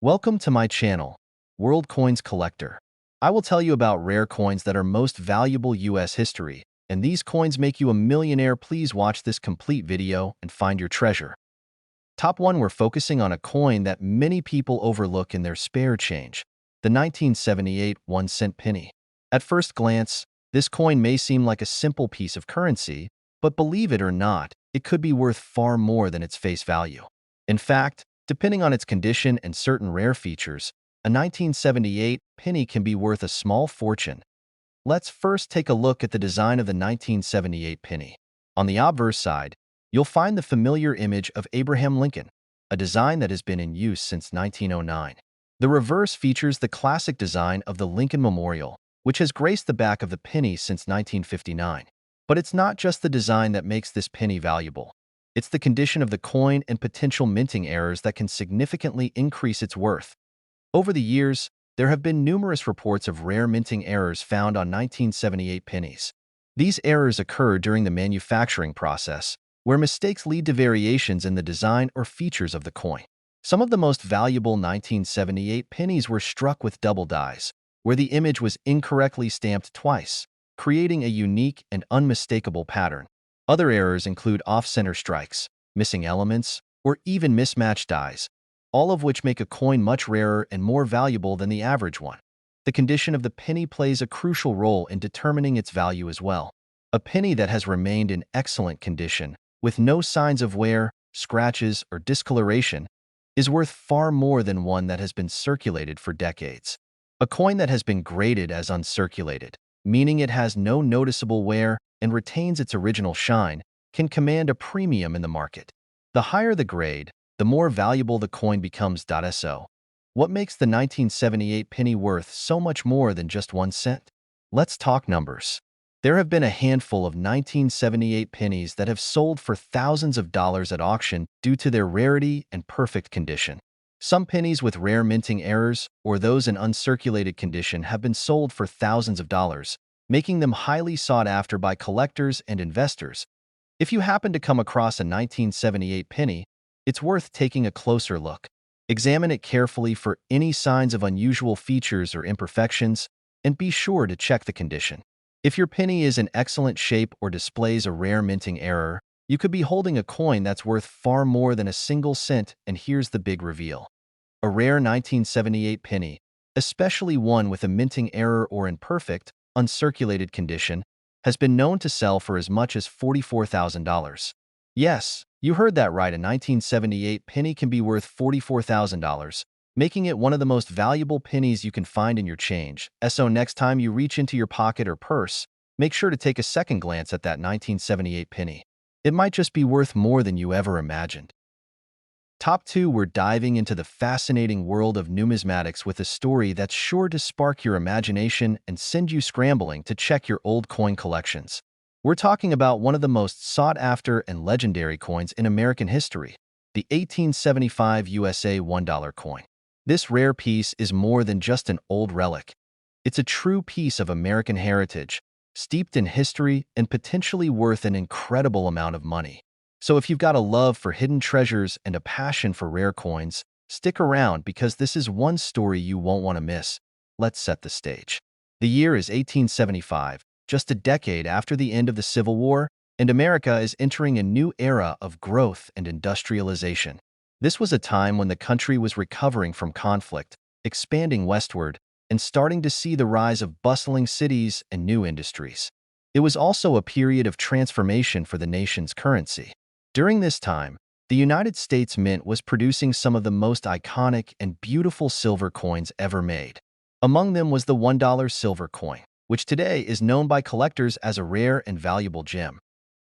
Welcome to my channel, World Coins Collector. I will tell you about rare coins that are most valuable US history, and these coins make you a millionaire. Please watch this complete video and find your treasure. Top 1, we're focusing on a coin that many people overlook in their spare change, the 1978 1-cent penny. At first glance, this coin may seem like a simple piece of currency, but believe it or not, it could be worth far more than its face value. In fact, depending on its condition and certain rare features, a 1978 penny can be worth a small fortune. Let's first take a look at the design of the 1978 penny. On the obverse side, you'll find the familiar image of Abraham Lincoln, a design that has been in use since 1909. The reverse features the classic design of the Lincoln Memorial, which has graced the back of the penny since 1959. But it's not just the design that makes this penny valuable. It's the condition of the coin and potential minting errors that can significantly increase its worth. Over the years, there have been numerous reports of rare minting errors found on 1978 pennies. These errors occur during the manufacturing process, where mistakes lead to variations in the design or features of the coin. Some of the most valuable 1978 pennies were struck with double dies, where the image was incorrectly stamped twice, creating a unique and unmistakable pattern. Other errors include off-center strikes, missing elements, or even mismatched dies, all of which make a coin much rarer and more valuable than the average one. The condition of the penny plays a crucial role in determining its value as well. A penny that has remained in excellent condition, with no signs of wear, scratches, or discoloration, is worth far more than one that has been circulated for decades. A coin that has been graded as uncirculated, meaning it has no noticeable wear and retains its original shine, can command a premium in the market. The higher the grade, the more valuable the coin becomes. So, what makes the 1978 penny worth so much more than just 1 cent? Let's talk numbers. There have been a handful of 1978 pennies that have sold for thousands of dollars at auction due to their rarity and perfect condition. Some pennies with rare minting errors, or those in uncirculated condition, have been sold for thousands of dollars, making them highly sought after by collectors and investors. If you happen to come across a 1978 penny, it's worth taking a closer look. Examine it carefully for any signs of unusual features or imperfections, and be sure to check the condition. If your penny is in excellent shape or displays a rare minting error, you could be holding a coin that's worth far more than a single cent. And here's the big reveal. A rare 1978 penny, especially one with a minting error or imperfect, uncirculated condition, has been known to sell for as much as $44,000. Yes, you heard that right, a 1978 penny can be worth $44,000, making it one of the most valuable pennies you can find in your change. So next time you reach into your pocket or purse, make sure to take a second glance at that 1978 penny. It might just be worth more than you ever imagined. Top 2, we're diving into the fascinating world of numismatics with a story that's sure to spark your imagination and send you scrambling to check your old coin collections. We're talking about one of the most sought-after and legendary coins in American history, the 1875 USA $1 coin. This rare piece is more than just an old relic. It's a true piece of American heritage, steeped in history and potentially worth an incredible amount of money. So if you've got a love for hidden treasures and a passion for rare coins, stick around because this is one story you won't want to miss. Let's set the stage. The year is 1875, just a decade after the end of the Civil War, and America is entering a new era of growth and industrialization. This was a time when the country was recovering from conflict, expanding westward, and starting to see the rise of bustling cities and new industries. It was also a period of transformation for the nation's currency. During this time, the United States Mint was producing some of the most iconic and beautiful silver coins ever made. Among them was the $1 silver coin, which today is known by collectors as a rare and valuable gem.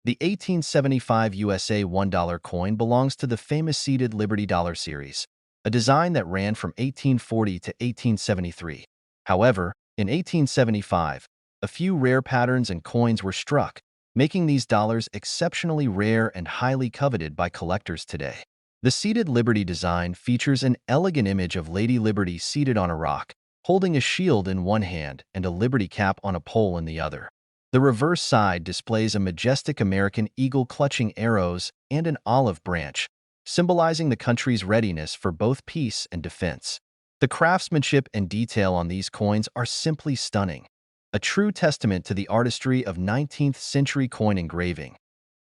The 1875 USA $1 coin belongs to the famous seated Liberty Dollar series, a design that ran from 1840 to 1873. However, in 1875, a few rare patterns and coins were struck, making these dollars exceptionally rare and highly coveted by collectors today. The seated Liberty design features an elegant image of Lady Liberty seated on a rock, holding a shield in one hand and a Liberty cap on a pole in the other. The reverse side displays a majestic American eagle clutching arrows and an olive branch, symbolizing the country's readiness for both peace and defense. The craftsmanship and detail on these coins are simply stunning, a true testament to the artistry of 19th century coin engraving.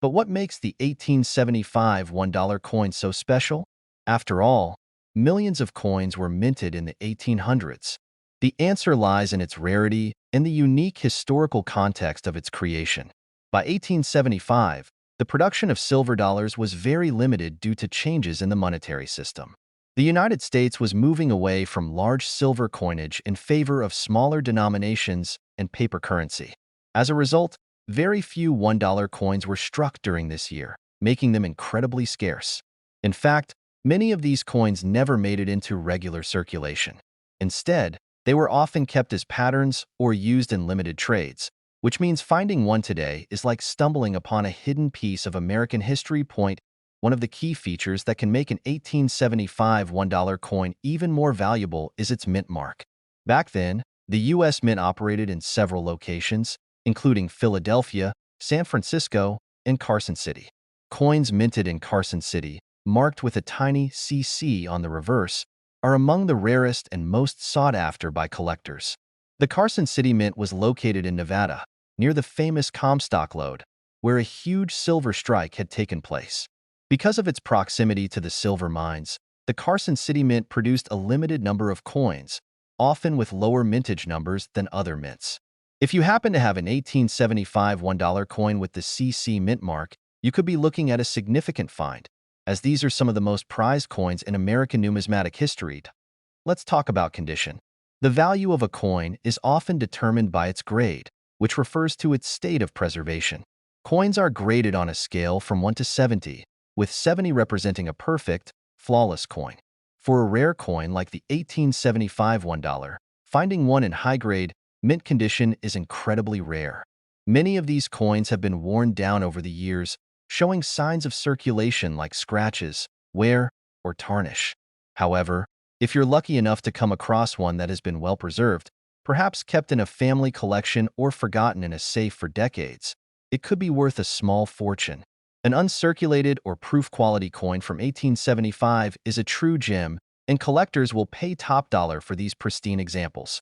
But what makes the 1875 $1 coin so special? After all, millions of coins were minted in the 1800s. The answer lies in its rarity and the unique historical context of its creation. By 1875, the production of silver dollars was very limited due to changes in the monetary system. The United States was moving away from large silver coinage in favor of smaller denominations and paper currency. As a result, very few $1 coins were struck during this year, making them incredibly scarce. In fact, many of these coins never made it into regular circulation. Instead, they were often kept as patterns or used in limited trades, which means finding one today is like stumbling upon a hidden piece of American history. One of the key features that can make an 1875 $1 coin even more valuable is its mint mark. Back then, the U.S. Mint operated in several locations, including Philadelphia, San Francisco, and Carson City. Coins minted in Carson City, marked with a tiny CC on the reverse, are among the rarest and most sought after by collectors. The Carson City Mint was located in Nevada, near the famous Comstock Lode, where a huge silver strike had taken place. Because of its proximity to the silver mines, the Carson City Mint produced a limited number of coins, often with lower mintage numbers than other mints. If you happen to have an 1875 $1 coin with the CC mint mark, you could be looking at a significant find, as these are some of the most prized coins in American numismatic history. Let's talk about condition. The value of a coin is often determined by its grade, which refers to its state of preservation. Coins are graded on a scale from 1 to 70, with 70 representing a perfect, flawless coin. For a rare coin like the 1875 $1, finding one in high-grade, mint condition is incredibly rare. Many of these coins have been worn down over the years, showing signs of circulation like scratches, wear, or tarnish. However, if you're lucky enough to come across one that has been well preserved, perhaps kept in a family collection or forgotten in a safe for decades, it could be worth a small fortune. An uncirculated or proof quality coin from 1875 is a true gem, and collectors will pay top dollar for these pristine examples.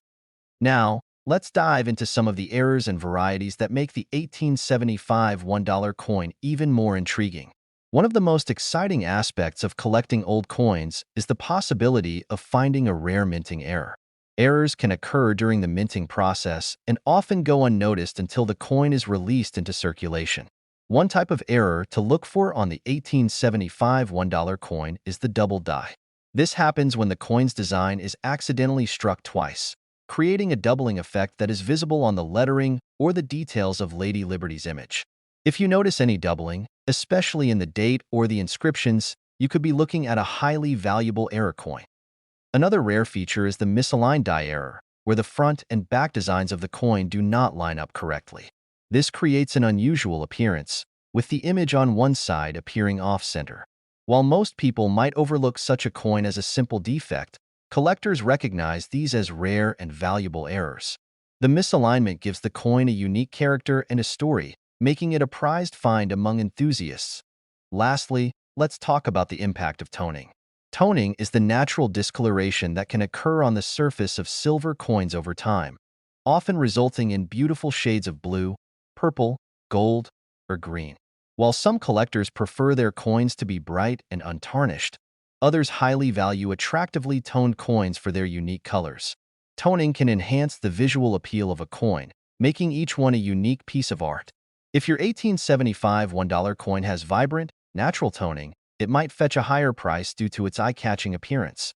Now, let's dive into some of the errors and varieties that make the 1875 $1 coin even more intriguing. One of the most exciting aspects of collecting old coins is the possibility of finding a rare minting error. Errors can occur during the minting process and often go unnoticed until the coin is released into circulation. One type of error to look for on the 1875 $1 coin is the double die. This happens when the coin's design is accidentally struck twice, creating a doubling effect that is visible on the lettering or the details of Lady Liberty's image. If you notice any doubling, especially in the date or the inscriptions, you could be looking at a highly valuable error coin. Another rare feature is the misaligned die error, where the front and back designs of the coin do not line up correctly. This creates an unusual appearance, with the image on one side appearing off-center. While most people might overlook such a coin as a simple defect, collectors recognize these as rare and valuable errors. The misalignment gives the coin a unique character and a story, making it a prized find among enthusiasts. Lastly, let's talk about the impact of toning. Toning is the natural discoloration that can occur on the surface of silver coins over time, often resulting in beautiful shades of blue, purple, gold, or green. While some collectors prefer their coins to be bright and untarnished, others highly value attractively toned coins for their unique colors. Toning can enhance the visual appeal of a coin, making each one a unique piece of art. If your 1875 $1 coin has vibrant, natural toning, it might fetch a higher price due to its eye-catching appearance.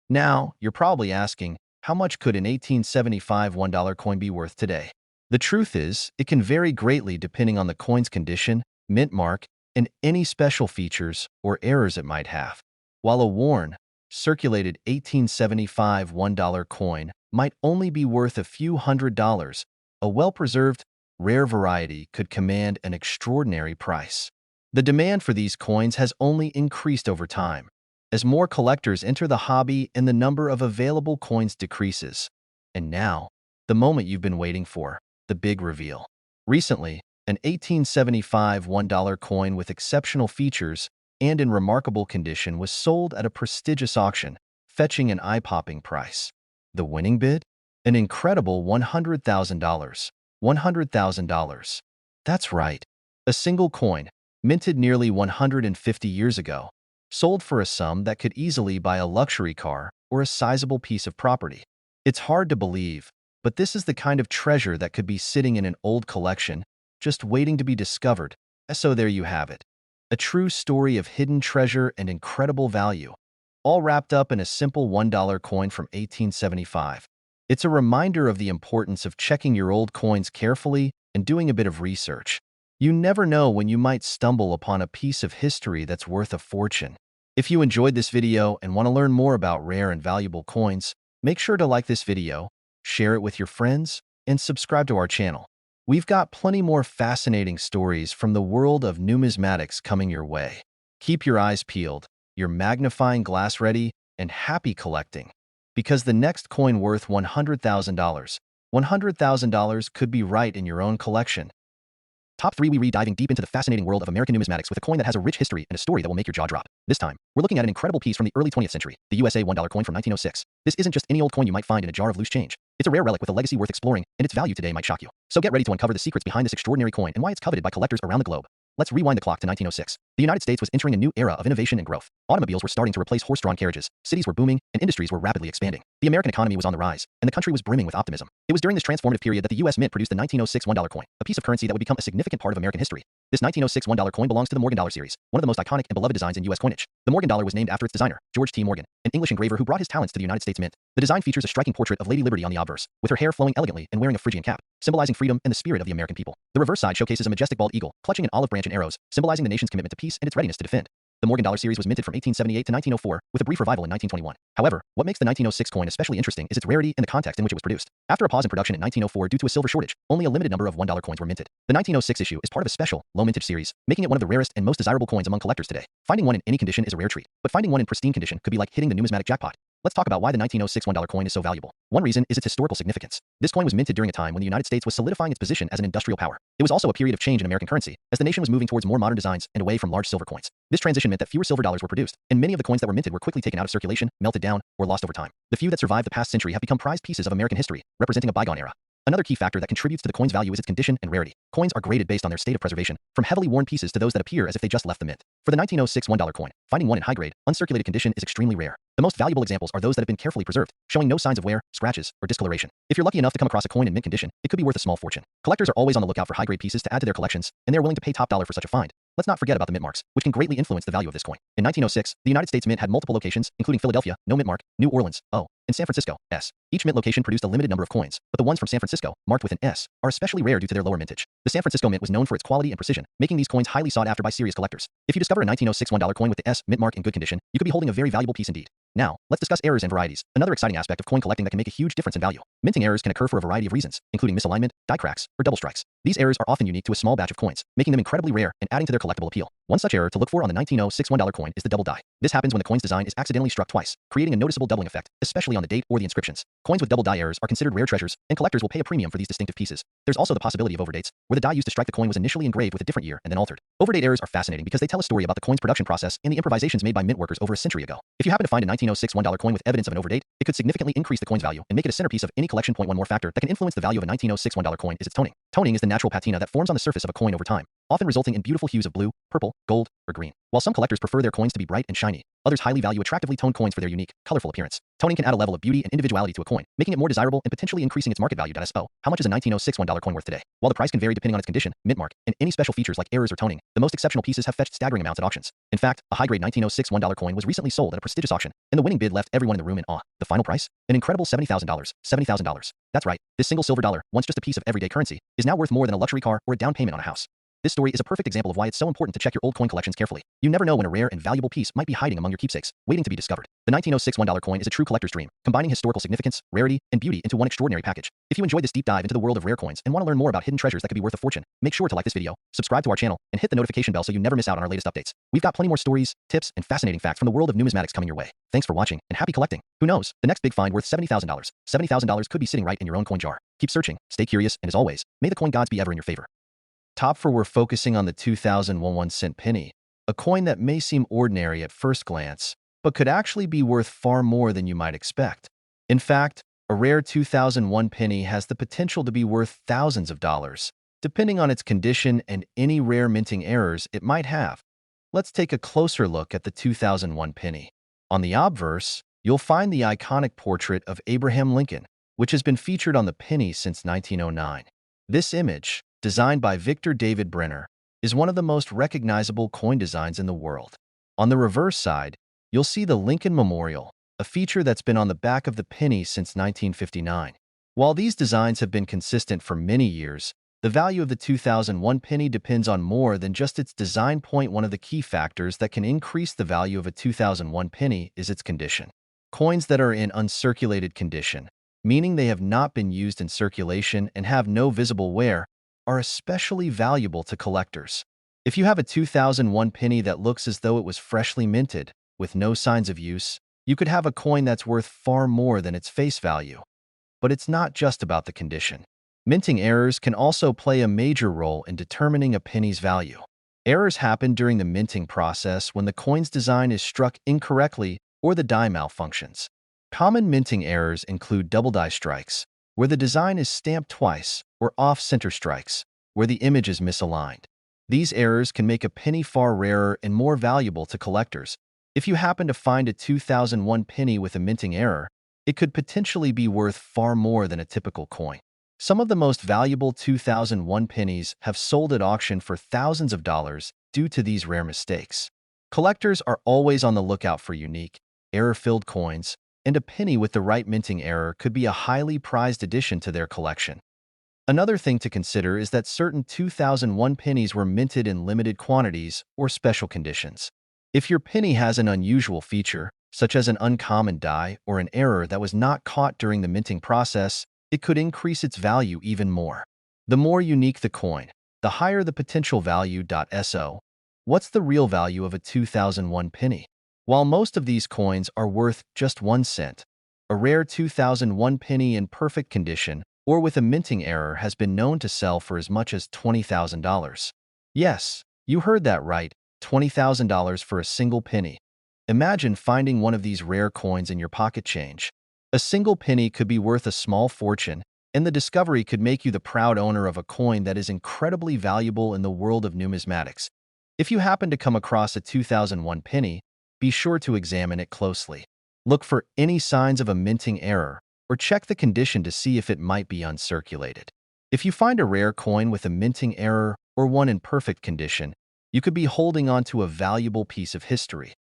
Now, you're probably asking, how much could an 1875 $1 coin be worth today? The truth is, it can vary greatly depending on the coin's condition, mint mark, and any special features or errors it might have. While a worn, circulated 1875 $1 coin might only be worth a few $100s, a well-preserved, rare variety could command an extraordinary price. The demand for these coins has only increased over time, as more collectors enter the hobby and the number of available coins decreases. And now, the moment you've been waiting for, the big reveal. Recently, an 1875 $1 coin with exceptional features, and in remarkable condition was sold at a prestigious auction, fetching an eye-popping price. The winning bid? An incredible $100,000. $100,000. That's right. A single coin, minted nearly 150 years ago, sold for a sum that could easily buy a luxury car or a sizable piece of property. It's hard to believe, but this is the kind of treasure that could be sitting in an old collection, just waiting to be discovered. So there you have it. A true story of hidden treasure and incredible value, all wrapped up in a simple $1 coin from 1875. It's a reminder of the importance of checking your old coins carefully and doing a bit of research. You never know when you might stumble upon a piece of history that's worth a fortune. If you enjoyed this video and want to learn more about rare and valuable coins, make sure to like this video, share it with your friends, and subscribe to our channel. We've got plenty more fascinating stories from the world of numismatics coming your way. Keep your eyes peeled, your magnifying glass ready, and happy collecting. Because the next coin worth $100,000 could be right in your own collection. Top 3. We read diving deep into the fascinating world of American numismatics with a coin that has a rich history and a story that will make your jaw drop. This time, we're looking at an incredible piece from the early 20th century, the USA $1 coin from 1906. This isn't just any old coin you might find in a jar of loose change. It's a rare relic with a legacy worth exploring, and its value today might shock you. So get ready to uncover the secrets behind this extraordinary coin and why it's coveted by collectors around the globe. Let's rewind the clock to 1906. The United States was entering a new era of innovation and growth. Automobiles were starting to replace horse-drawn carriages, cities were booming, and industries were rapidly expanding. The American economy was on the rise, and the country was brimming with optimism. It was during this transformative period that the U.S. Mint produced the 1906 $1 coin, a piece of currency that would become a significant part of American history. This 1906 $1 coin belongs to the Morgan dollar series, one of the most iconic and beloved designs in U.S. coinage. The Morgan dollar was named after its designer, George T. Morgan, an English engraver who brought his talents to the United States Mint. The design features a striking portrait of Lady Liberty on the obverse, with her hair flowing elegantly and wearing a Phrygian cap, symbolizing freedom and the spirit of the American people. The reverse side showcases a majestic bald eagle, clutching an olive branch and arrows, symbolizing the nation's commitment to peace and its readiness to defend. The Morgan dollar series was minted from 1878 to 1904, with a brief revival in 1921. However, what makes the 1906 coin especially interesting is its rarity and the context in which it was produced. After a pause in production in 1904 due to a silver shortage, only a limited number of $1 coins were minted. The 1906 issue is part of a special, low-mintage series, making it one of the rarest and most desirable coins among collectors today. Finding one in any condition is a rare treat, but finding one in pristine condition could be like hitting the numismatic jackpot. Let's talk about why the 1906 $1 coin is so valuable. One reason is its historical significance. This coin was minted during a time when the United States was solidifying its position as an industrial power. It was also a period of change in American currency, as the nation was moving towards more modern designs and away from large silver coins. This transition meant that fewer silver dollars were produced, and many of the coins that were minted were quickly taken out of circulation, melted down, or lost over time. The few that survived the past century have become prized pieces of American history, representing a bygone era. Another key factor that contributes to the coin's value is its condition and rarity. Coins are graded based on their state of preservation, from heavily worn pieces to those that appear as if they just left the mint. For the 1906 $1 coin, finding one in high-grade, uncirculated condition is extremely rare. The most valuable examples are those that have been carefully preserved, showing no signs of wear, scratches, or discoloration. If you're lucky enough to come across a coin in mint condition, it could be worth a small fortune. Collectors are always on the lookout for high-grade pieces to add to their collections, and they're willing to pay top dollar for such a find. Let's not forget about the mint marks, which can greatly influence the value of this coin. In 1906, the United States Mint had multiple locations, including Philadelphia, no mint mark, New Orleans, O, and San Francisco, S. Each mint location produced a limited number of coins, but the ones from San Francisco, marked with an S, are especially rare due to their lower mintage. The San Francisco Mint was known for its quality and precision, making these coins highly sought after by serious collectors. If you discover a 1906 $1 coin with the S mint mark in good condition, you could be holding a very valuable piece indeed. Now, let's discuss errors and varieties, another exciting aspect of coin collecting that can make a huge difference in value. Minting errors can occur for a variety of reasons, including misalignment, die cracks, or double strikes. These errors are often unique to a small batch of coins, making them incredibly rare and adding to their collectible appeal. One such error to look for on the 1906 $1 coin is the double die. This happens when the coin's design is accidentally struck twice, creating a noticeable doubling effect, especially on the date or the inscriptions. Coins with double die errors are considered rare treasures, and collectors will pay a premium for these distinctive pieces. There's also the possibility of overdates, where the die used to strike the coin was initially engraved with a different year and then altered. Overdate errors are fascinating because they tell a story about the coin's production process and the improvisations made by mint workers over a century ago. If you happen to find a 1906 $1 coin with evidence of an overdate, it could significantly increase the coin's value and make it a centerpiece of any collection. One more factor that can influence the value of a 1906 $1 coin is its toning. Toning is the natural patina that forms on the surface of a coin over time, often resulting in beautiful hues of blue, purple, gold, or green. While some collectors prefer their coins to be bright and shiny, others highly value attractively toned coins for their unique, colorful appearance. Toning can add a level of beauty and individuality to a coin, making it more desirable and potentially increasing its market value. So, how much is a 1906 $1 coin worth today? While the price can vary depending on its condition, mint mark, and any special features like errors or toning, the most exceptional pieces have fetched staggering amounts at auctions. In fact, a high-grade 1906 $1 coin was recently sold at a prestigious auction, and the winning bid left everyone in the room in awe. The final price? An incredible $70,000. $70,000. That's right, this single silver dollar, once just a piece of everyday currency, is now worth more than a luxury car or a down payment on a house. This story is a perfect example of why it's so important to check your old coin collections carefully. You never know when a rare and valuable piece might be hiding among your keepsakes, waiting to be discovered. The 1906 $1 coin is a true collector's dream, combining historical significance, rarity, and beauty into one extraordinary package. If you enjoyed this deep dive into the world of rare coins and want to learn more about hidden treasures that could be worth a fortune, make sure to like this video, subscribe to our channel, and hit the notification bell so you never miss out on our latest updates. We've got plenty more stories, tips, and fascinating facts from the world of numismatics coming your way. Thanks for watching, and happy collecting. Who knows, the next big find worth $70,000. $70,000 could be sitting right in your own coin jar. Keep searching, stay curious, and as always, may the coin gods be ever in your favor. Top 4, we're focusing on the 2001 cent penny, a coin that may seem ordinary at first glance, but could actually be worth far more than you might expect. In fact, a rare 2001 penny has the potential to be worth thousands of dollars, depending on its condition and any rare minting errors it might have. Let's take a closer look at the 2001 penny. On the obverse, you'll find the iconic portrait of Abraham Lincoln, which has been featured on the penny since 1909. This image, designed by Victor David Brenner, is one of the most recognizable coin designs in the world. On the reverse side, you'll see the Lincoln Memorial, a feature that's been on the back of the penny since 1959. While these designs have been consistent for many years, the value of the 2001 penny depends on more than just its design. One of the key factors that can increase the value of a 2001 penny is its condition. Coins that are in uncirculated condition, meaning they have not been used in circulation and have no visible wear, are especially valuable to collectors. If you have a 2001 penny that looks as though it was freshly minted, with no signs of use, you could have a coin that's worth far more than its face value. But it's not just about the condition. Minting errors can also play a major role in determining a penny's value. Errors happen during the minting process when the coin's design is struck incorrectly or the die malfunctions. Common minting errors include double die strikes, where the design is stamped twice, or off-center strikes, where the image is misaligned. These errors can make a penny far rarer and more valuable to collectors. If you happen to find a 2001 penny with a minting error, it could potentially be worth far more than a typical coin. Some of the most valuable 2001 pennies have sold at auction for thousands of dollars due to these rare mistakes. Collectors are always on the lookout for unique, error-filled coins, and a penny with the right minting error could be a highly prized addition to their collection. Another thing to consider is that certain 2001 pennies were minted in limited quantities or special conditions. If your penny has an unusual feature, such as an uncommon die or an error that was not caught during the minting process, it could increase its value even more. The more unique the coin, the higher the potential value. So, what's the real value of a 2001 penny? While most of these coins are worth just 1 cent, a rare 2001 penny in perfect condition or with a minting error has been known to sell for as much as $20,000. Yes, you heard that right, $20,000 for a single penny. Imagine finding one of these rare coins in your pocket change. A single penny could be worth a small fortune, and the discovery could make you the proud owner of a coin that is incredibly valuable in the world of numismatics. If you happen to come across a 2001 penny, be sure to examine it closely. Look for any signs of a minting error, or check the condition to see if it might be uncirculated. If you find a rare coin with a minting error or one in perfect condition, you could be holding on to a valuable piece of history.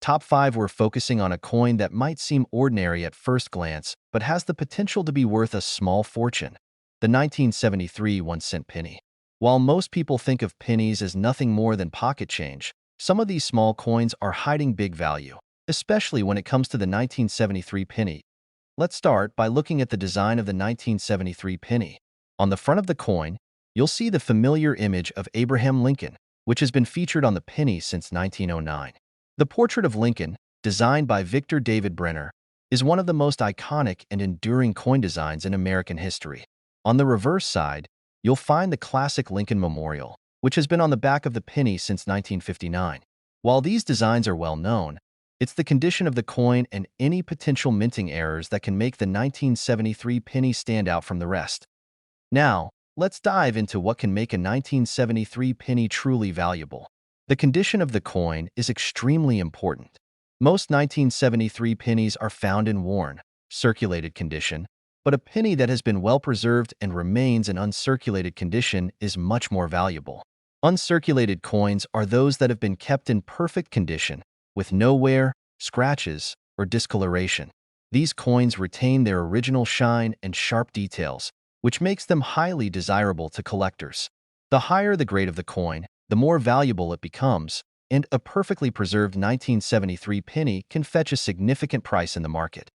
Top 5. We're focusing on a coin that might seem ordinary at first glance, but has the potential to be worth a small fortune. The 1973 1-cent penny. While most people think of pennies as nothing more than pocket change, some of these small coins are hiding big value, especially when it comes to the 1973 penny. Let's start by looking at the design of the 1973 penny. On the front of the coin, you'll see the familiar image of Abraham Lincoln, which has been featured on the penny since 1909. The portrait of Lincoln, designed by Victor David Brenner, is one of the most iconic and enduring coin designs in American history. On the reverse side, you'll find the classic Lincoln Memorial, which has been on the back of the penny since 1959. While these designs are well known, it's the condition of the coin and any potential minting errors that can make the 1973 penny stand out from the rest. Now, let's dive into what can make a 1973 penny truly valuable. The condition of the coin is extremely important. Most 1973 pennies are found in worn, circulated condition, but a penny that has been well preserved and remains in uncirculated condition is much more valuable. Uncirculated coins are those that have been kept in perfect condition, with no wear, scratches, or discoloration. These coins retain their original shine and sharp details, which makes them highly desirable to collectors. The higher the grade of the coin, the more valuable it becomes, and a perfectly preserved 1973 penny can fetch a significant price in the market.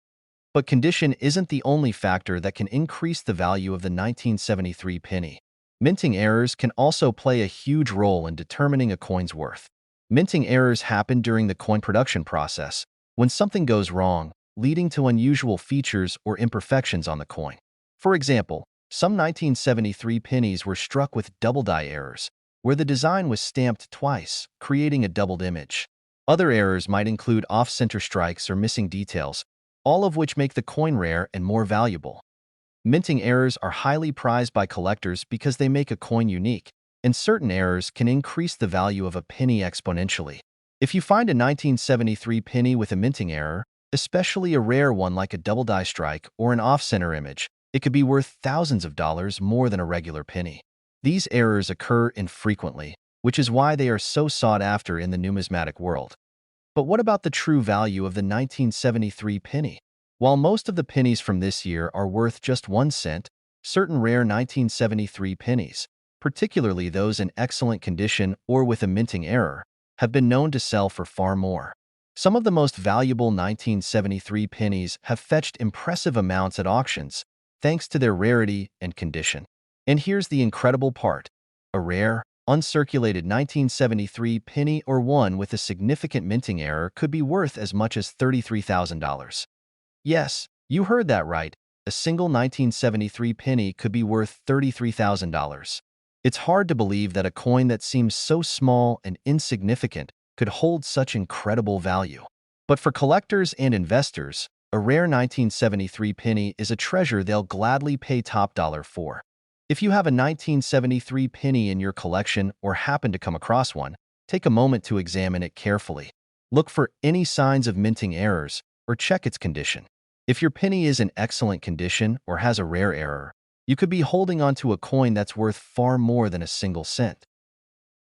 But condition isn't the only factor that can increase the value of the 1973 penny. Minting errors can also play a huge role in determining a coin's worth. Minting errors happen during the coin production process, when something goes wrong, leading to unusual features or imperfections on the coin. For example, some 1973 pennies were struck with double die errors, where the design was stamped twice, creating a doubled image. Other errors might include off-center strikes or missing details, all of which make the coin rare and more valuable. Minting errors are highly prized by collectors because they make a coin unique, and certain errors can increase the value of a penny exponentially. If you find a 1973 penny with a minting error, especially a rare one like a double die strike or an off-center image, it could be worth thousands of dollars more than a regular penny. These errors occur infrequently, which is why they are so sought after in the numismatic world. But what about the true value of the 1973 penny? While most of the pennies from this year are worth just 1 cent, certain rare 1973 pennies, particularly those in excellent condition or with a minting error, have been known to sell for far more. Some of the most valuable 1973 pennies have fetched impressive amounts at auctions, thanks to their rarity and condition. And here's the incredible part. A rare, uncirculated 1973 penny or one with a significant minting error could be worth as much as $33,000. Yes, you heard that right. A single 1973 penny could be worth $33,000. It's hard to believe that a coin that seems so small and insignificant could hold such incredible value. But for collectors and investors, a rare 1973 penny is a treasure they'll gladly pay top dollar for. If you have a 1973 penny in your collection or happen to come across one, take a moment to examine it carefully. Look for any signs of minting errors or check its condition. If your penny is in excellent condition or has a rare error, you could be holding onto a coin that's worth far more than a single cent.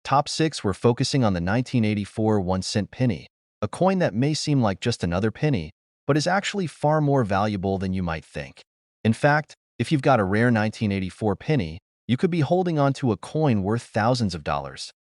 Top 6, we're focusing on the 1984 1-cent penny, a coin that may seem like just another penny, but is actually far more valuable than you might think. In fact, if you've got a rare 1984 penny, you could be holding onto a coin worth thousands of dollars.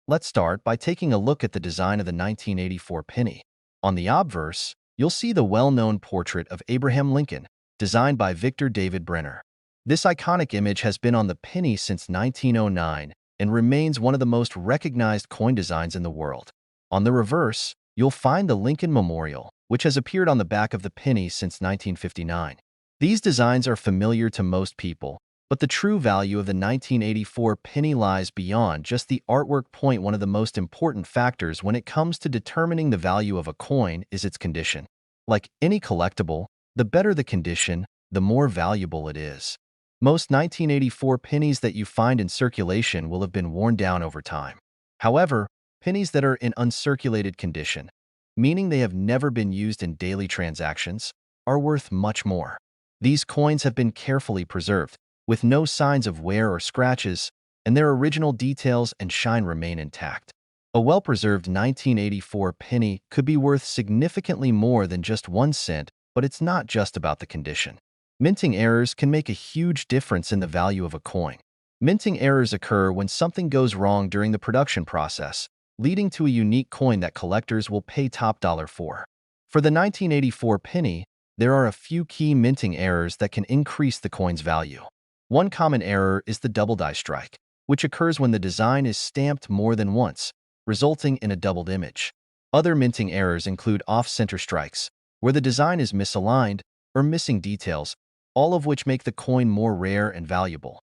Let's start by taking a look at the design of the 1984 penny. On the obverse, you'll see the well-known portrait of Abraham Lincoln, designed by Victor David Brenner. This iconic image has been on the penny since 1909 and remains one of the most recognized coin designs in the world. On the reverse, you'll find the Lincoln Memorial, which has appeared on the back of the penny since 1959. These designs are familiar to most people, but the true value of the 1984 penny lies beyond just the artwork. One of the most important factors when it comes to determining the value of a coin is its condition. Like any collectible, the better the condition, the more valuable it is. Most 1984 pennies that you find in circulation will have been worn down over time. However, pennies that are in uncirculated condition, meaning they have never been used in daily transactions, are worth much more. These coins have been carefully preserved, with no signs of wear or scratches, and their original details and shine remain intact. A well-preserved 1984 penny could be worth significantly more than just 1 cent, but it's not just about the condition. Minting errors can make a huge difference in the value of a coin. Minting errors occur when something goes wrong during the production process, leading to a unique coin that collectors will pay top dollar for. For the 1984 penny, there are a few key minting errors that can increase the coin's value. One common error is the double die strike, which occurs when the design is stamped more than once, resulting in a doubled image. Other minting errors include off-center strikes, where the design is misaligned or missing details, all of which make the coin more rare and valuable.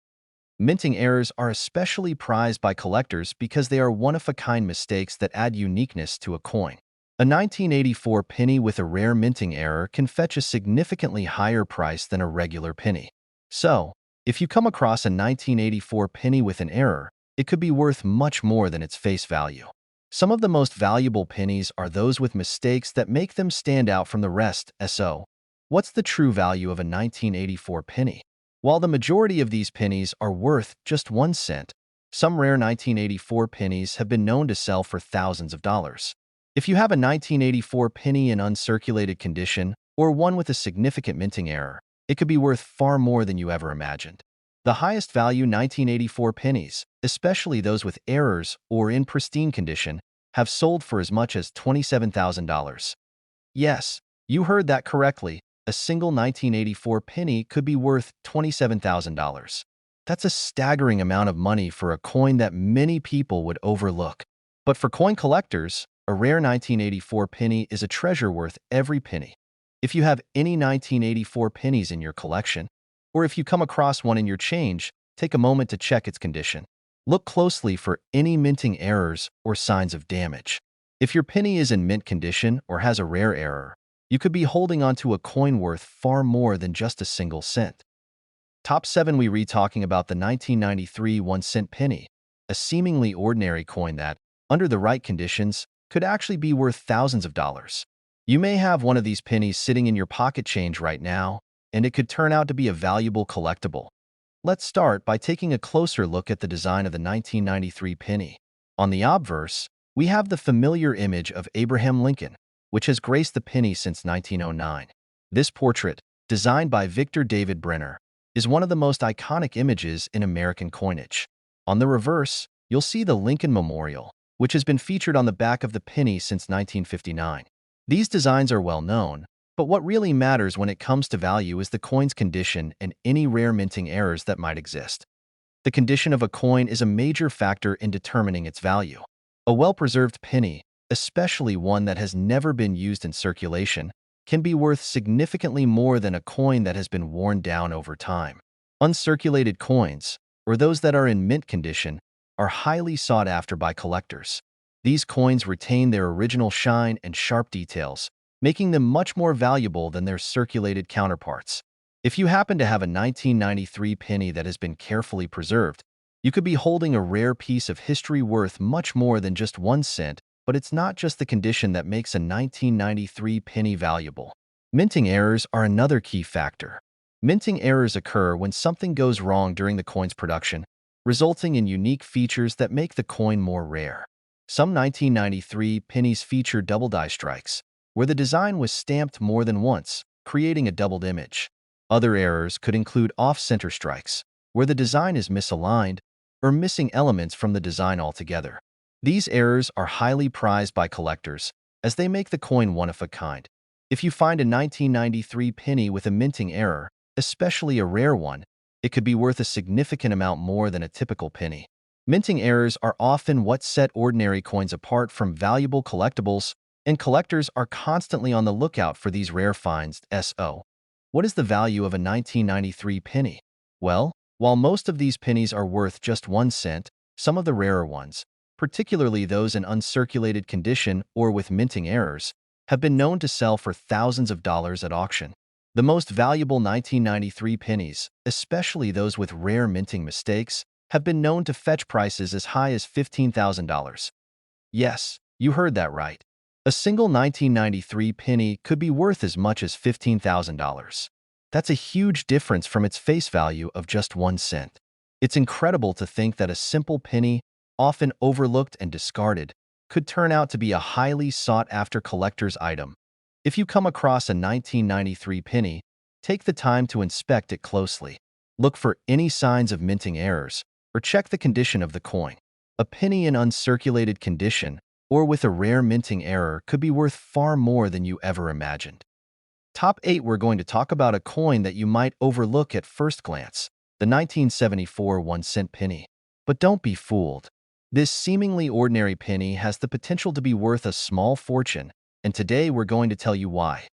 Minting errors are especially prized by collectors because they are one-of-a-kind mistakes that add uniqueness to a coin. A 1984 penny with a rare minting error can fetch a significantly higher price than a regular penny. So, if you come across a 1984 penny with an error, it could be worth much more than its face value. Some of the most valuable pennies are those with mistakes that make them stand out from the rest. So, what's the true value of a 1984 penny? While the majority of these pennies are worth just 1 cent, some rare 1984 pennies have been known to sell for thousands of dollars. If you have a 1984 penny in uncirculated condition or one with a significant minting error, it could be worth far more than you ever imagined. The highest value 1984 pennies, especially those with errors or in pristine condition, have sold for as much as $27,000. Yes, you heard that correctly. A single 1984 penny could be worth $27,000. That's a staggering amount of money for a coin that many people would overlook. But for coin collectors, a rare 1984 penny is a treasure worth every penny. If you have any 1984 pennies in your collection, or if you come across one in your change, take a moment to check its condition. Look closely for any minting errors or signs of damage. If your penny is in mint condition or has a rare error, you could be holding onto a coin worth far more than just a single cent. Top 7, we read talking about the 1993 1-cent penny, a seemingly ordinary coin that, under the right conditions, could actually be worth thousands of dollars. You may have one of these pennies sitting in your pocket change right now, and it could turn out to be a valuable collectible. Let's start by taking a closer look at the design of the 1993 penny. On the obverse, we have the familiar image of Abraham Lincoln, which has graced the penny since 1909. This portrait, designed by Victor David Brenner, is one of the most iconic images in American coinage. On the reverse, you'll see the Lincoln Memorial, which has been featured on the back of the penny since 1959. These designs are well known, but what really matters when it comes to value is the coin's condition and any rare minting errors that might exist. The condition of a coin is a major factor in determining its value. A well-preserved penny, especially one that has never been used in circulation, can be worth significantly more than a coin that has been worn down over time. Uncirculated coins, or those that are in mint condition, are highly sought after by collectors. These coins retain their original shine and sharp details, making them much more valuable than their circulated counterparts. If you happen to have a 1993 penny that has been carefully preserved, you could be holding a rare piece of history worth much more than just 1 cent, but it's not just the condition that makes a 1993 penny valuable. Minting errors are another key factor. Minting errors occur when something goes wrong during the coin's production, resulting in unique features that make the coin more rare. Some 1993 pennies feature double die strikes, where the design was stamped more than once, creating a doubled image. Other errors could include off-center strikes, where the design is misaligned, or missing elements from the design altogether. These errors are highly prized by collectors, as they make the coin one of a kind. If you find a 1993 penny with a minting error, especially a rare one, it could be worth a significant amount more than a typical penny. Minting errors are often what set ordinary coins apart from valuable collectibles, and collectors are constantly on the lookout for these rare finds. So, what is the value of a 1993 penny? Well, while most of these pennies are worth just 1 cent, some of the rarer ones, particularly those in uncirculated condition or with minting errors, have been known to sell for thousands of dollars at auction. The most valuable 1993 pennies, especially those with rare minting mistakes, have been known to fetch prices as high as $15,000. Yes, you heard that right. A single 1993 penny could be worth as much as $15,000. That's a huge difference from its face value of just 1 cent. It's incredible to think that a simple penny, often overlooked and discarded, could turn out to be a highly sought-after collector's item. If you come across a 1993 penny, take the time to inspect it closely. Look for any signs of minting errors, or check the condition of the coin. A penny in uncirculated condition, or with a rare minting error, could be worth far more than you ever imagined. Top 8, we're going to talk about a coin that you might overlook at first glance, the 1974 1-cent penny. But don't be fooled. This seemingly ordinary penny has the potential to be worth a small fortune, and today we're going to tell you why.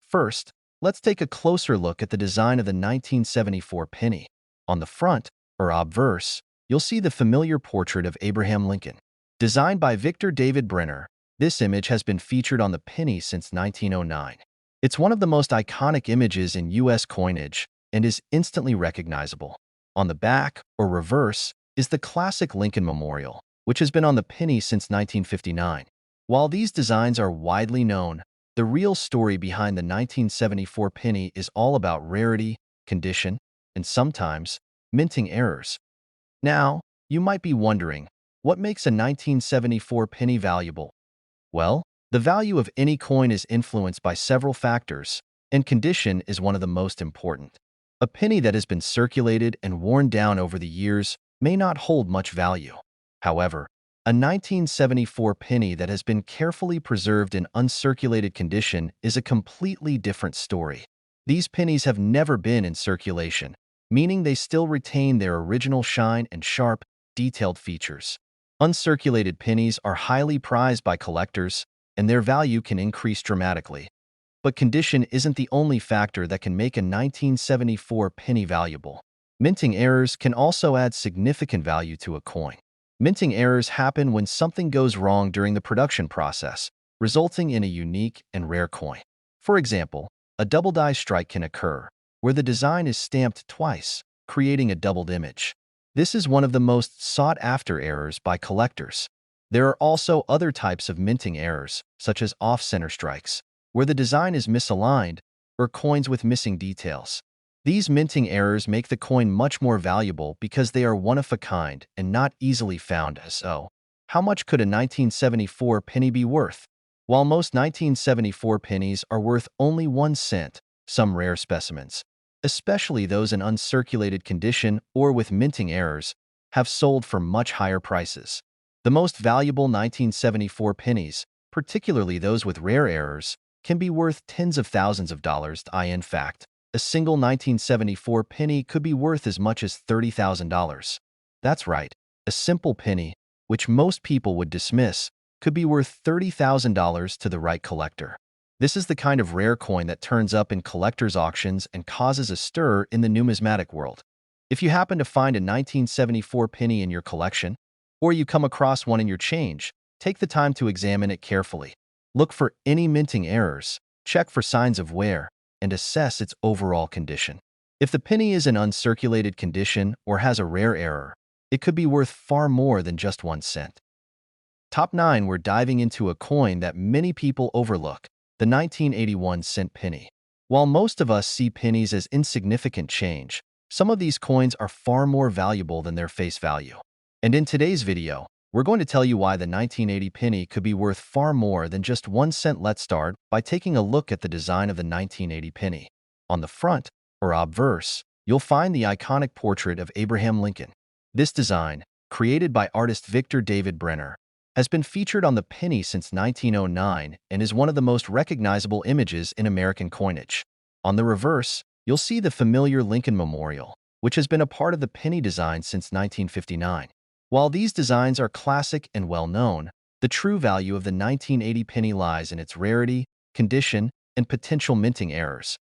First, let's take a closer look at the design of the 1974 penny. On the front, or obverse, you'll see the familiar portrait of Abraham Lincoln. Designed by Victor David Brenner, this image has been featured on the penny since 1909. It's one of the most iconic images in U.S. coinage and is instantly recognizable. On the back, or reverse, is the classic Lincoln Memorial, which has been on the penny since 1959. While these designs are widely known, the real story behind the 1974 penny is all about rarity, condition, and sometimes minting errors. Now, you might be wondering, what makes a 1974 penny valuable? Well, the value of any coin is influenced by several factors, and condition is one of the most important. A penny that has been circulated and worn down over the years may not hold much value. However, a 1974 penny that has been carefully preserved in uncirculated condition is a completely different story. These pennies have never been in circulation, meaning they still retain their original shine and sharp, detailed features. Uncirculated pennies are highly prized by collectors, and their value can increase dramatically. But condition isn't the only factor that can make a 1974 penny valuable. Minting errors can also add significant value to a coin. Minting errors happen when something goes wrong during the production process, resulting in a unique and rare coin. For example, a double die strike can occur, where the design is stamped twice, creating a doubled image. This is one of the most sought-after errors by collectors. There are also other types of minting errors, such as off-center strikes, where the design is misaligned, or coins with missing details. These minting errors make the coin much more valuable because they are one-of-a-kind and not easily found. So, how much could a 1974 penny be worth? While most 1974 pennies are worth only 1 cent, some rare specimens, especially those in uncirculated condition or with minting errors, have sold for much higher prices. The most valuable 1974 pennies, particularly those with rare errors, can be worth tens of thousands of dollars. In fact, a single 1974 penny could be worth as much as $30,000. That's right, a simple penny, which most people would dismiss, could be worth $30,000 to the right collector. This is the kind of rare coin that turns up in collectors' auctions and causes a stir in the numismatic world. If you happen to find a 1974 penny in your collection, or you come across one in your change, take the time to examine it carefully. Look for any minting errors, check for signs of wear, and assess its overall condition. If the penny is in uncirculated condition or has a rare error, it could be worth far more than just 1 cent. Top 9, we're diving into a coin that many people overlook, the 1981-cent penny. While most of us see pennies as insignificant change, some of these coins are far more valuable than their face value. And in today's video, we're going to tell you why the 1980 penny could be worth far more than just 1 cent. Let's start by taking a look at the design of the 1980 penny. On the front, or obverse, you'll find the iconic portrait of Abraham Lincoln. This design, created by artist Victor David Brenner, has been featured on the penny since 1909 and is one of the most recognizable images in American coinage. On the reverse, you'll see the familiar Lincoln Memorial, which has been a part of the penny design since 1959. While these designs are classic and well-known, the true value of the 1980 penny lies in its rarity, condition, and potential minting errors.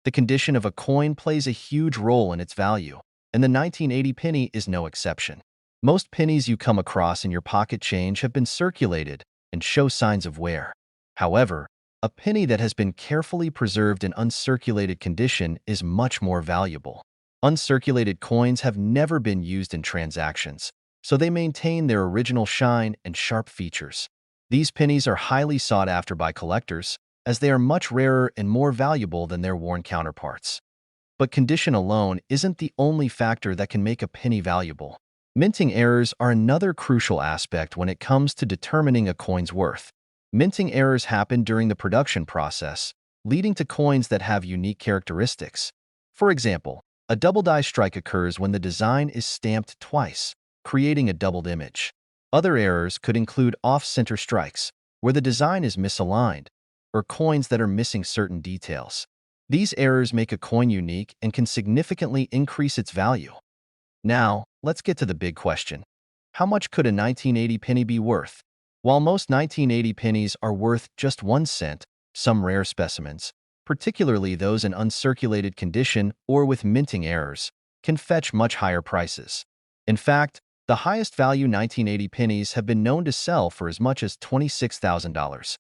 The condition of a coin plays a huge role in its value, and the 1980 penny is no exception. Most pennies you come across in your pocket change have been circulated and show signs of wear. However, a penny that has been carefully preserved in uncirculated condition is much more valuable. Uncirculated coins have never been used in transactions, so they maintain their original shine and sharp features. These pennies are highly sought after by collectors, as they are much rarer and more valuable than their worn counterparts. But condition alone isn't the only factor that can make a penny valuable. Minting errors are another crucial aspect when it comes to determining a coin's worth. Minting errors happen during the production process, leading to coins that have unique characteristics. For example, a double die strike occurs when the design is stamped twice, creating a doubled image. Other errors could include off-center strikes, where the design is misaligned, or coins that are missing certain details. These errors make a coin unique and can significantly increase its value. Now, let's get to the big question. How much could a 1980 penny be worth? While most 1980 pennies are worth just 1 cent, some rare specimens, particularly those in uncirculated condition or with minting errors, can fetch much higher prices. In fact, the highest value 1980 pennies have been known to sell for as much as $26,000.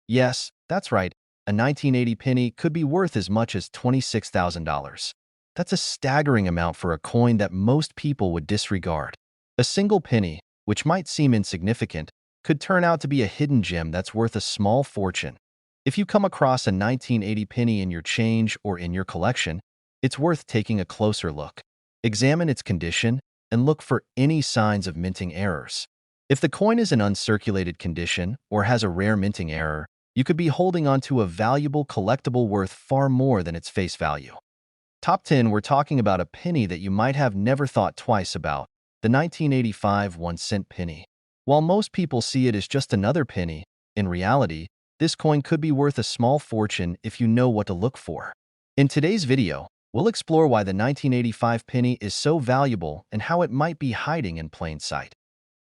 Yes, that's right, a 1980 penny could be worth as much as $26,000. That's a staggering amount for a coin that most people would disregard. A single penny, which might seem insignificant, could turn out to be a hidden gem that's worth a small fortune. If you come across a 1980 penny in your change or in your collection, it's worth taking a closer look. Examine its condition and look for any signs of minting errors. If the coin is in uncirculated condition or has a rare minting error, you could be holding onto a valuable collectible worth far more than its face value. Top 10, we're talking about a penny that you might have never thought twice about, the 1985 1-cent penny. While most people see it as just another penny, in reality, this coin could be worth a small fortune if you know what to look for. In today's video, we'll explore why the 1985 penny is so valuable and how it might be hiding in plain sight.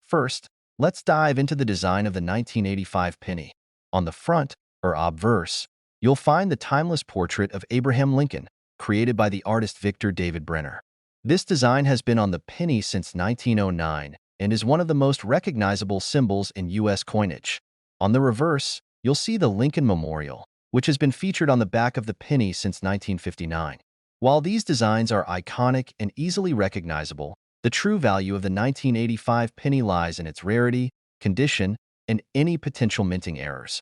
First, let's dive into the design of the 1985 penny. On the front, or obverse, you'll find the timeless portrait of Abraham Lincoln, created by the artist Victor David Brenner. This design has been on the penny since 1909 and is one of the most recognizable symbols in U.S. coinage. On the reverse, you'll see the Lincoln Memorial, which has been featured on the back of the penny since 1959. While these designs are iconic and easily recognizable, the true value of the 1985 penny lies in its rarity, condition, and any potential minting errors.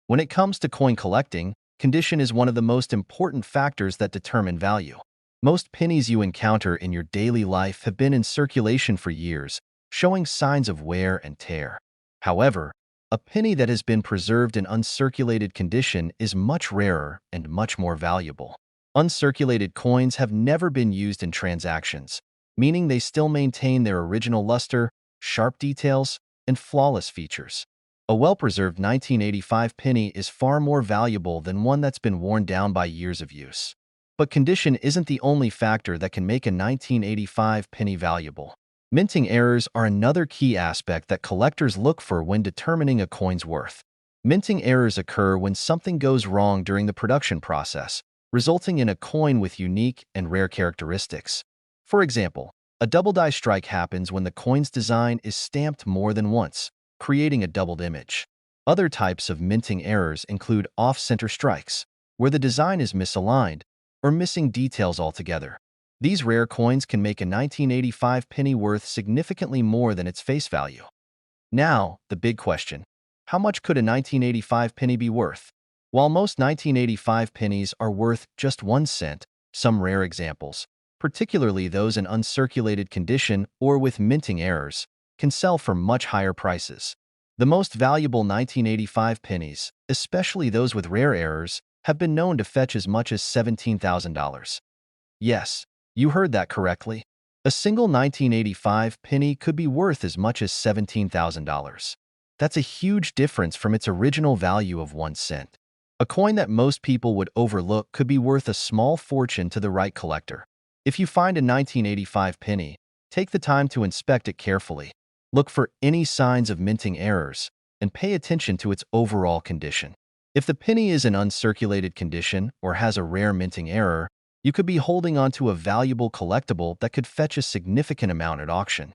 When it comes to coin collecting, condition is one of the most important factors that determine value. Most pennies you encounter in your daily life have been in circulation for years, showing signs of wear and tear. However, a penny that has been preserved in uncirculated condition is much rarer and much more valuable. Uncirculated coins have never been used in transactions, meaning they still maintain their original luster, sharp details, and flawless features. A well-preserved 1985 penny is far more valuable than one that's been worn down by years of use. But condition isn't the only factor that can make a 1985 penny valuable. Minting errors are another key aspect that collectors look for when determining a coin's worth. Minting errors occur when something goes wrong during the production process, resulting in a coin with unique and rare characteristics. For example, a double die strike happens when the coin's design is stamped more than once, creating a doubled image. Other types of minting errors include off-center strikes, where the design is misaligned, or missing details altogether. These rare coins can make a 1985 penny worth significantly more than its face value. Now, the big question: how much could a 1985 penny be worth? While most 1985 pennies are worth just 1 cent, some rare examples, particularly those in uncirculated condition or with minting errors, can sell for much higher prices. The most valuable 1985 pennies, especially those with rare errors, have been known to fetch as much as $17,000. Yes, you heard that correctly. A single 1985 penny could be worth as much as $17,000. That's a huge difference from its original value of 1 cent. A coin that most people would overlook could be worth a small fortune to the right collector. If you find a 1985 penny, take the time to inspect it carefully. Look for any signs of minting errors, and pay attention to its overall condition. If the penny is in uncirculated condition or has a rare minting error, you could be holding onto a valuable collectible that could fetch a significant amount at auction.